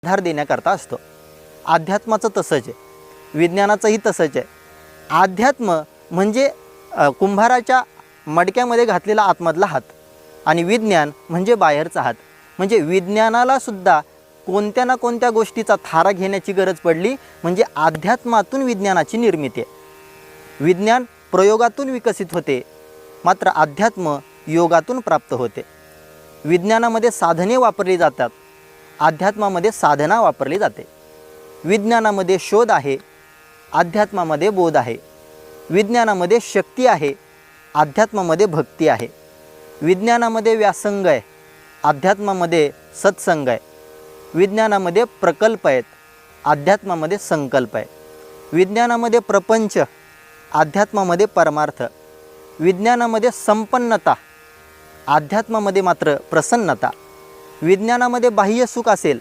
आधार देण्याकरता असतो। अध्यात्माचं तसंच आहे, विज्ञानाचंही तसंच आहे। अध्यात्म म्हणजे कुंभाराच्या मडक्यामध्ये घातलेला आतमधला हात आणि विज्ञान म्हणजे बाहेरचा हात। म्हणजे विज्ञानाला सुद्धा कोणत्या ना कोणत्या गोष्टीचा थारा घेण्याची गरज पडली म्हणजे अध्यात्मातून विज्ञानाची निर्मिती आहे। विज्ञान प्रयोगातून विकसित होते, मात्र अध्यात्म योगातून प्राप्त होते। विज्ञानामध्ये साधने वापरली जातात, अध्यात्मामध्ये साधना वापरली जाते। विज्ञानामध्ये शोध आहे, अध्यात्मामध्ये बोध आहे। विज्ञानामध्ये शक्ती आहे, अध्यात्मामध्ये भक्ती आहे। विज्ञानामध्ये व्यासंग आहे, अध्यात्मामध्ये सत्संग आहे। विज्ञानामध्ये प्रकल्प आहेत, अध्यात्मामध्ये संकल्प आहे। विज्ञानामध्ये प्रपंच, अध्यात्मामध्ये परमार्थ। विज्ञानामध्ये संपन्नता, अध्यात्मामध्ये मात्र प्रसन्नता। विज्ञानामध्ये बाह्य सुख असेल